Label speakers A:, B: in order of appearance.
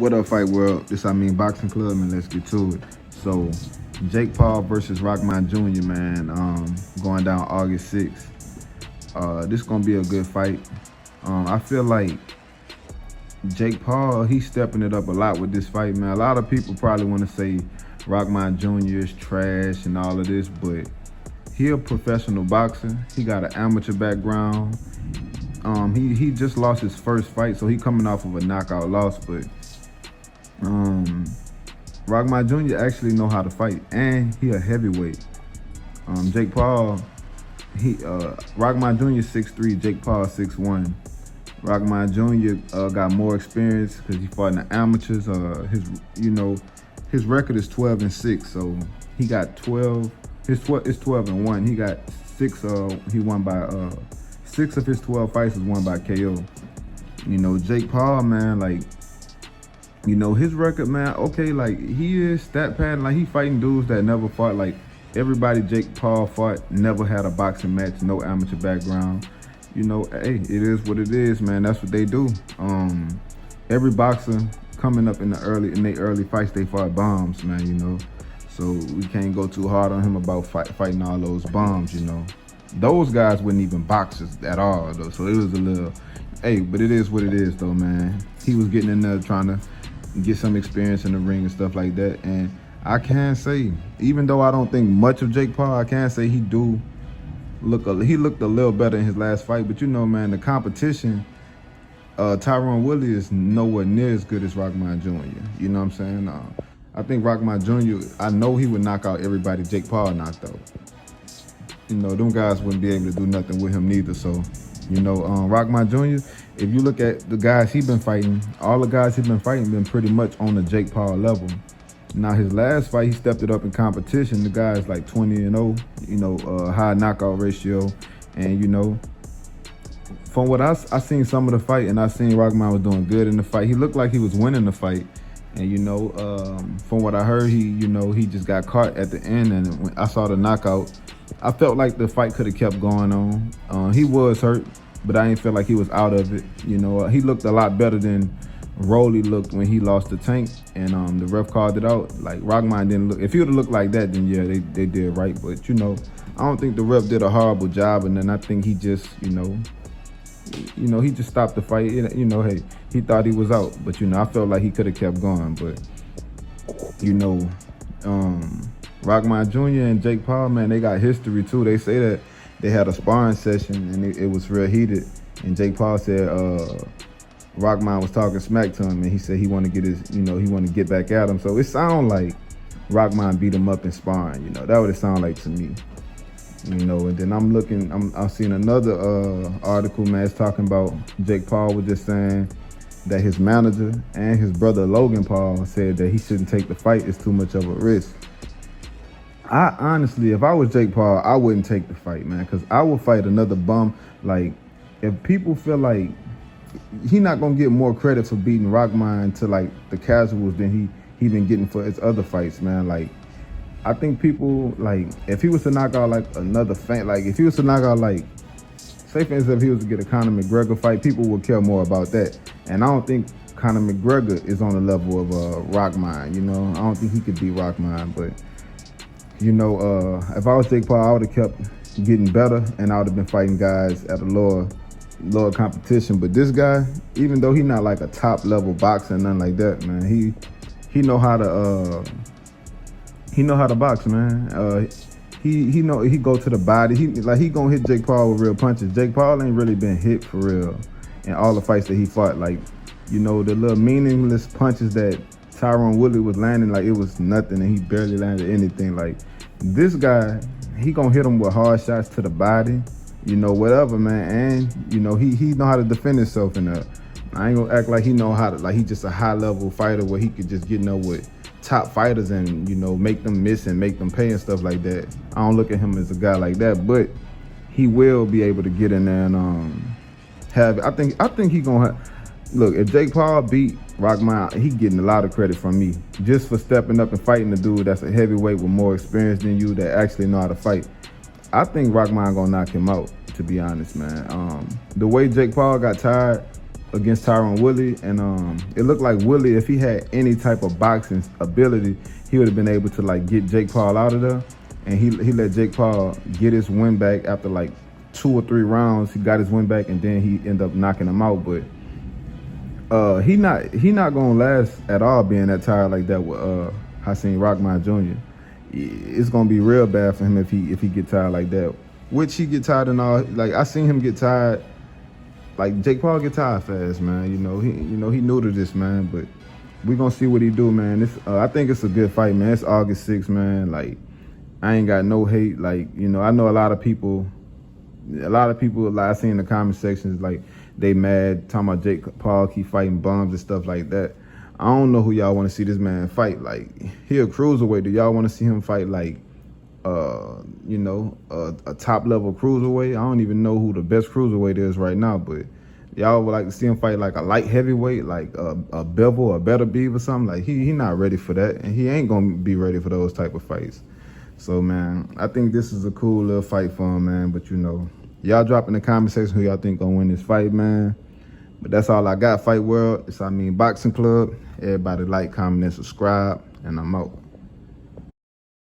A: What up, Fight World? This Amin Boxing Club, and let's get to it. So, Jake Paul versus Rockman Jr., man, going down August 6th. This gonna be a good fight. I feel like Jake Paul, he's stepping it up a lot with this fight, man. A lot of people probably want to say Rockman Jr. is trash and all of this, but he a professional boxer. He got an amateur background. He just lost his first fight, so he coming off of a knockout loss, but Rockman Jr. actually know how to fight, and he a heavyweight. Jake Paul, Rockman Jr. 6'3", Jake Paul 6'1". Rockman Jr. Got more experience because he fought in the amateurs. His record is 12-6, so he got 12. It's 12-1. He got 6. He won by 6 of his 12 fights was won by KO. Jake Paul, man, like, his record, man, okay, like, he is stat padding, like, he fighting dudes that never fought. Like, everybody Jake Paul fought never had a boxing match, no amateur background. Hey, it is what it is, man. That's what they do. Every boxer coming up in their early fights, they fought bombs, man, So we can't go too hard on him about fighting all those bombs, Those guys weren't even boxers at all, though, so it was a little, hey, but it is what it is, though, man. He was getting in there trying to get some experience in the ring and stuff like that, and I can say, even though I don't think much of Jake Paul, I can say he looked a little better in his last fight, but man, the competition, Tyron Woodley is nowhere near as good as Rockman Jr., you know what I'm saying? I think Rockman Jr., I know he would knock out everybody Jake Paul knocked out. Them guys wouldn't be able to do nothing with him neither. So, Rockman Jr., if you look at the guys he been fighting, all the guys he been fighting been pretty much on the Jake Paul level. Now, his last fight, he stepped it up in competition. The guy's like 20-0, high knockout ratio. And, from what I seen some of the fight, and I seen Rockman was doing good in the fight. He looked like he was winning the fight. And, from what I heard, he just got caught at the end. And when I saw the knockout, I felt like the fight could have kept going on. He was hurt, but I didn't feel like he was out of it. He looked a lot better than Rolly looked when he lost the Tank, and the ref called it out. Like, Rockman didn't look. If he would have looked like that, then yeah, they did right. But I don't think the ref did a horrible job, and then I think he just, he just stopped the fight. Hey, he thought he was out, but I felt like he could have kept going. But Rockman Jr. and Jake Paul, man, they got history too. They say that they had a sparring session and it was real heated. And Jake Paul said Rockman was talking smack to him, and he said he want to get his, he want to get back at him. So it sounds like Rockman beat him up in sparring. That what it sound like to me. And then I've seen another article, man, it's talking about Jake Paul was just saying that his manager and his brother Logan Paul said that he shouldn't take the fight. It's too much of a risk. I honestly, if I was Jake Paul, I wouldn't take the fight, man, because I would fight another bum. Like, if people feel like he not gonna get more credit for beating Rockman to like the casuals than he been getting for his other fights, man. Like, I think people, like, if he was to knock out like another fan, like if he was to knock out, like, say for instance, if he was to get a Conor McGregor fight, people would care more about that. And I don't think Conor McGregor is on the level of Rockman. I don't think he could beat Rockman. But if I was Jake Paul, I would have kept getting better, and I would have been fighting guys at a lower competition. But this guy, even though he's not like a top level boxer, nothing like that, man, he know how to box, man. He go to the body. He gonna hit Jake Paul with real punches. Jake Paul ain't really been hit for real in all the fights that he fought. Like, the little meaningless punches that Tyron Woodley was landing, like, it was nothing, and he barely landed anything. Like, this guy, he gonna hit him with hard shots to the body, whatever, man. And he know how to defend himself. And I ain't gonna act like he know how to, like, he just a high level fighter where he could just get with top fighters and make them miss and make them pay and stuff like that. I don't look at him as a guy like that, but he will be able to get in there and have. I think he gonna look. If Jake Paul beat Rockman, he getting a lot of credit from me just for stepping up and fighting the dude that's a heavyweight with more experience than you that actually know how to fight. I think Rockman gonna knock him out, to be honest, man. The way Jake Paul got tired, against Tyron Woodley, and it looked like Woodley, if he had any type of boxing ability, he would have been able to like get Jake Paul out of there, and he let Jake Paul get his win back after like 2 or 3 rounds. He got his win back, and then he ended up knocking him out. But he not gonna last at all being that tired like that with Hasim Rahman Jr. It's gonna be real bad for him if he get tired like that. Which he get tired and all. Like I seen him get tired. Like Jake Paul get tired fast, man. He new to this, man. But we gonna see what he do, man. I think it's a good fight, man. It's August 6th, man. Like I ain't got no hate. Like I know a lot of people. Like I see in the comment sections, like they mad talking about Jake Paul keep fighting bums and stuff like that. I don't know who y'all want to see this man fight. Like he a cruiserweight. Do y'all want to see him fight like a top level cruiserweight? I don't even know who the best cruiserweight is right now, but y'all would like to see him fight like a light heavyweight, like a Bevel or Better Beef or something. Like he not ready for that, and he ain't gonna be ready for those type of fights. So man, I think this is a cool little fight for him, man. But y'all drop in the comment section who y'all think gonna win this fight, man. But that's all I got, Fight World. It's Amin Boxing Club. Everybody like, comment, and subscribe, and I'm out.